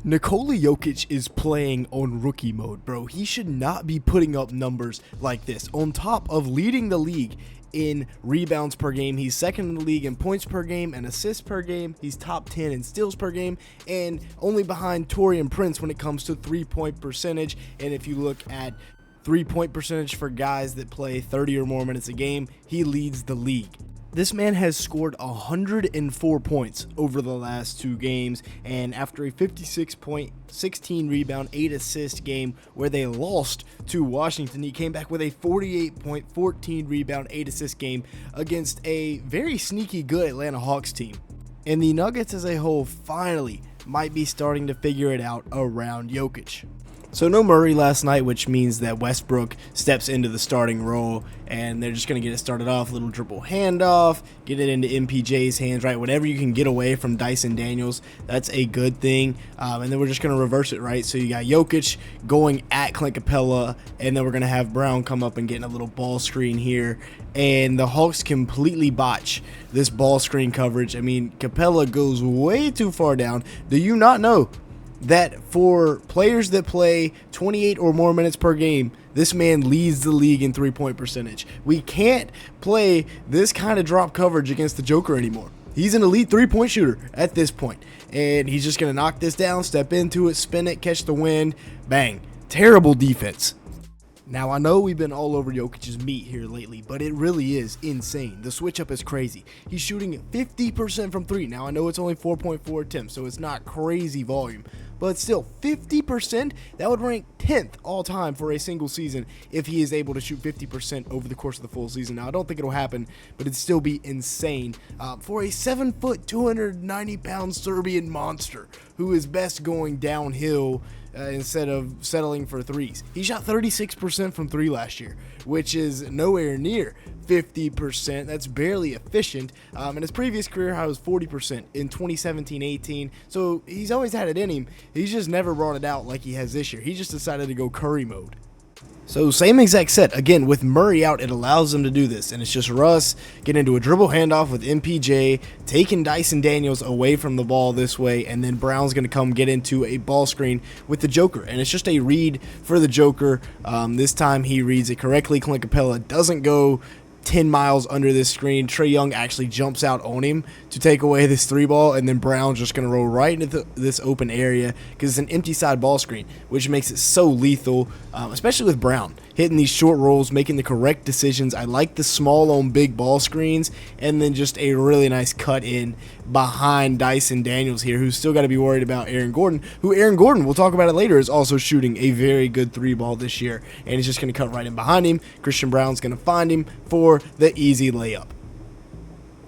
Nikola Jokic is playing on rookie mode, bro. He should not be putting up numbers like this. On top of leading the league in rebounds per game, he's second in the league in points per game and assists per game. He's top 10 in steals per game, and only behind Taurean Prince when it comes to three-point percentage. And if you look at three-point percentage for guys that play 30 or more minutes a game, he leads the league. This man has scored 104 points over the last two games, and after a 56-point, 16 rebound, 8 assist game where they lost to Washington, he came back with a 48-point, 14 rebound, 8 assist game against a very sneaky good Atlanta Hawks team. And the Nuggets as a whole finally might be starting to figure it out around Jokic. So no Murray last night, which means that Westbrook steps into the starting role, and they're just going to get it started off, little dribble handoff, get it into MPJ's hands, right? Whatever you can get away from Dyson Daniels, that's a good thing. And then we're just going to reverse it, right? So you got Jokic going at Clint Capella, and then we're going to have Brown come up and get a little ball screen here. And the Hawks completely botch this ball screen coverage. I mean, Capella goes way too far down. Do you not know that for players that play 28 or more minutes per game, this man leads the league in three-point percentage? We can't play this kind of drop coverage against the Joker anymore. He's an elite three-point shooter at this point, and he's just going to knock this down, step into it, spin it, catch the wind, bang. Terrible defense. Now, I know we've been all over Jokic's meat here lately, but it really is insane. The switch up is crazy. He's shooting 50% from three. Now, I know it's only 4.4 attempts, so it's not crazy volume, but still, 50%, that would rank 10th all time for a single season if he is able to shoot 50% over the course of the full season. Now, I don't think it'll happen, but it'd still be insane for a 7-foot, 290-pound Serbian monster who is best going downhill instead of settling for threes. He shot 36% from three last year, which is nowhere near 50%. That's barely efficient. In his previous career high was 40% in 2017-18. So he's always had it in him. He's just never brought it out like he has this year. He just decided to go Curry mode. So same exact set. Again, with Murray out, it allows them to do this. And it's just Russ getting into a dribble handoff with MPJ, taking Dyson Daniels away from the ball this way, and then Brown's going to come get into a ball screen with the Joker. And it's just a read for the Joker. This time he reads it correctly. Clint Capella doesn't go 10 miles under this screen. Trae Young actually jumps out on him to take away this three ball, and then Brown's just going to roll right into this open area because it's an empty side ball screen, which makes it so lethal, especially with Brown hitting these short rolls, making the correct decisions. I like the small on big ball screens, and then just a really nice cut in behind Dyson Daniels here, who's still got to be worried about Aaron Gordon, who Aaron Gordon, we'll talk about it later, is also shooting a very good three ball this year, and he's just going to cut right in behind him. Christian Brown's going to find him for the easy layup.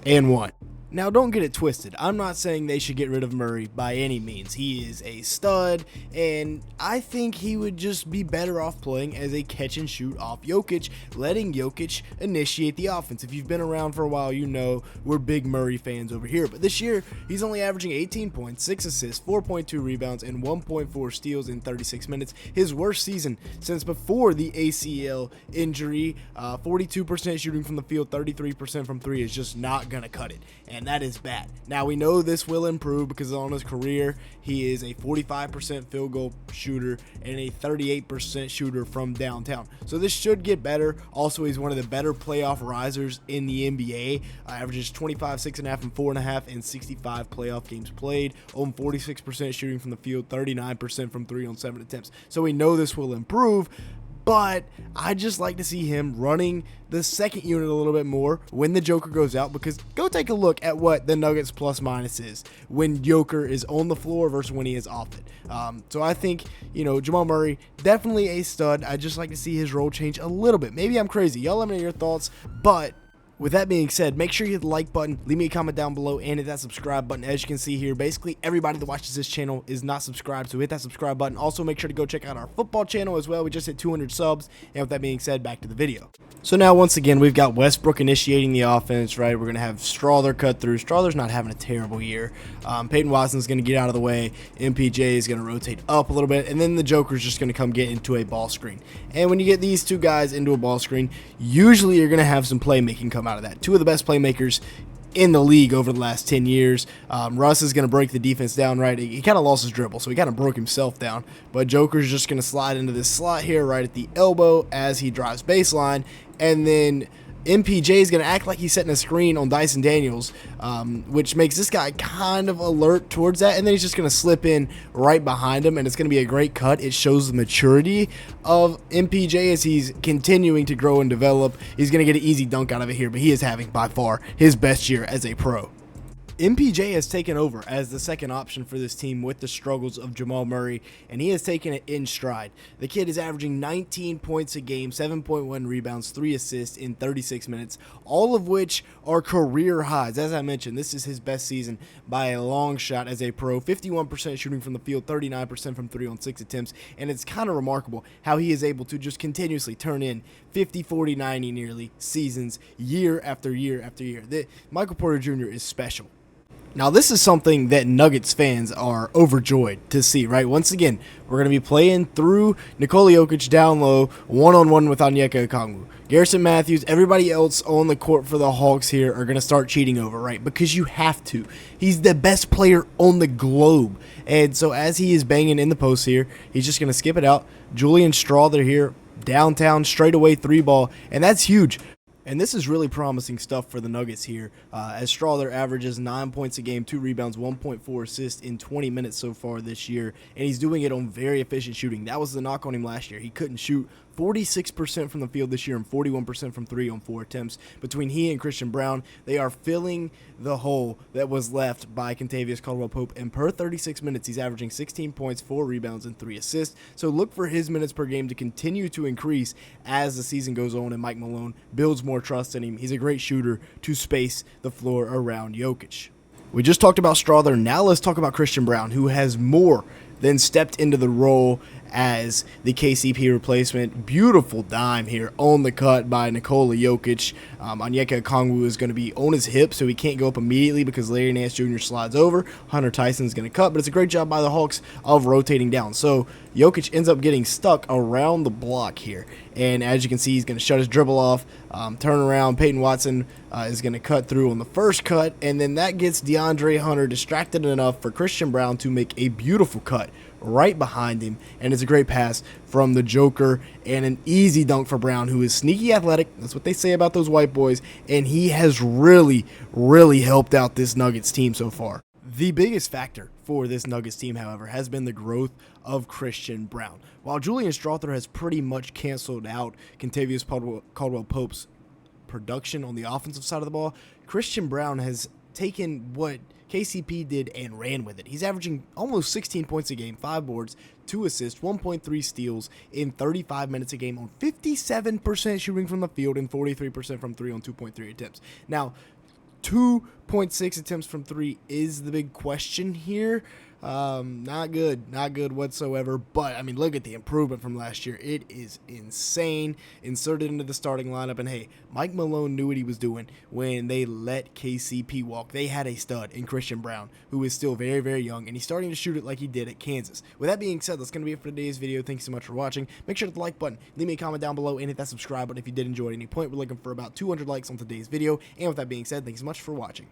And one. Now, don't get it twisted. I'm not saying they should get rid of Murray by any means. He is a stud, and I think he would just be better off playing as a catch-and-shoot off Jokic, letting Jokic initiate the offense. If you've been around for a while, you know we're big Murray fans over here. But this year, he's only averaging 18 points, 6 assists, 4.2 rebounds, and 1.4 steals in 36 minutes. His worst season since before the ACL injury. 42% shooting from the field, 33% from three is just not going to cut it. And that is bad. Now, we know this will improve because on his career, he is a 45% field goal shooter and a 38% shooter from downtown. So this should get better. Also, he's one of the better playoff risers in the NBA. Averages 25, 6.5, and 4.5 in 65 playoff games played. On 46% shooting from the field, 39% from three on 7 attempts. So we know this will improve. But I just like to see him running the second unit a little bit more when the Joker goes out, because go take a look at what the Nuggets plus minus is when Joker is on the floor versus when he is off it. So I think, Jamal Murray, definitely a stud. I just like to see his role change a little bit. Maybe I'm crazy. Y'all let me know your thoughts, but with that being said, make sure you hit the like button, leave me a comment down below, and hit that subscribe button. As you can see here, basically everybody that watches this channel is not subscribed, so hit that subscribe button. Also, make sure to go check out our football channel as well. We just hit 200 subs, and with that being said, back to the video. So now, once again, we've got Westbrook initiating the offense, right? We're going to have Strawther cut through. Strawther's not having a terrible year. Peyton Watson's going to get out of the way. MPJ is going to rotate up a little bit, and then the Joker's just going to come get into a ball screen. And when you get these two guys into a ball screen, usually you're going to have some playmaking come out of that. Two of the best playmakers in the league over the last 10 years. Russ is going to break the defense down, right? He kind of lost his dribble, so he kind of broke himself down. But Joker's just going to slide into this slot here right at the elbow as he drives baseline. And then MPJ is going to act like he's setting a screen on Dyson Daniels, which makes this guy kind of alert towards that, and then he's just going to slip in right behind him, and it's going to be a great cut. It shows the maturity of MPJ as he's continuing to grow and develop. He's going to get an easy dunk out of it here, but he is having by far his best year as a pro. MPJ has taken over as the second option for this team with the struggles of Jamal Murray, and he has taken it in stride. The kid is averaging 19 points a game, 7.1 rebounds, 3 assists in 36 minutes, all of which are career highs. As I mentioned, this is his best season by a long shot as a pro. 51% shooting from the field, 39% from 3 on 6 attempts, and it's kind of remarkable how he is able to just continuously turn in 50, 40, 90 nearly seasons year after year after year. Michael Porter Jr. is special. Now, this is something that Nuggets fans are overjoyed to see, right? Once again, we're going to be playing through Nikola Jokic down low, one-on-one with Onyeka Okongwu. Garrison Matthews, everybody else on the court for the Hawks here are going to start cheating over, right? Because you have to. He's the best player on the globe. And so as he is banging in the post here, he's just going to skip it out. Julian Strawther here, downtown, straightaway 3-ball, and that's huge. And this is really promising stuff for the Nuggets here, as Strawther averages 9 points a game, 2 rebounds, 1.4 assists in 20 minutes so far this year, and he's doing it on very efficient shooting. That was the knock on him last year. He couldn't shoot 46% from the field this year and 41% from 3 on 4 attempts. Between he and Christian Braun, they are filling the hole that was left by Kentavious Caldwell-Pope, and per 36 minutes, he's averaging 16 points, 4 rebounds, and 3 assists. So look for his minutes per game to continue to increase as the season goes on and Mike Malone builds more trust in him. He's a great shooter to space the floor around Jokic. We just talked about Strawther. Now let's talk about Christian Braun, who has more than stepped into the role as the KCP replacement. Beautiful dime here on the cut by Nikola Jokic. Onyeka Okongwu is going to be on his hip, so he can't go up immediately because Larry Nance Jr. slides over. Hunter Tyson's going to cut, but it's a great job by the Hawks of rotating down. So Jokic ends up getting stuck around the block here, and as you can see, he's going to shut his dribble off, turn around. Peyton Watson is going to cut through on the first cut, and then that gets DeAndre Hunter distracted enough for Christian Braun to make a beautiful cut right behind him, and it's a great pass from the Joker and an easy dunk for Braun, who is sneaky athletic. That's what they say about those white boys, and he has really helped out this Nuggets team so far. The biggest factor for this Nuggets team, however, has been the growth of Christian Braun. While Julian Strawther has pretty much canceled out Kentavious Caldwell-Pope's production on the offensive side of the ball, Christian Braun has taken what KCP did and ran with it. He's averaging almost 16 points a game, 5 boards, 2 assists, 1.3 steals in 35 minutes a game on 57% shooting from the field and 43% from 3 on 2.3 attempts. Now, 2.6 attempts from 3 is the big question here. Not good whatsoever, but I mean, look at the improvement from last year. It is insane. Inserted into the starting lineup, and hey, Mike Malone knew what he was doing when they let KCP walk. They had a stud in Christian Braun, who is still very young, and he's starting to shoot it like he did at Kansas. With that being said, that's going to be it for today's video. Thanks so much for watching. Make sure to hit the like button, leave me a comment down below, and hit that subscribe button if you did enjoy at any point. We're looking for about 200 likes on today's video, and with that being said, thanks so much for watching.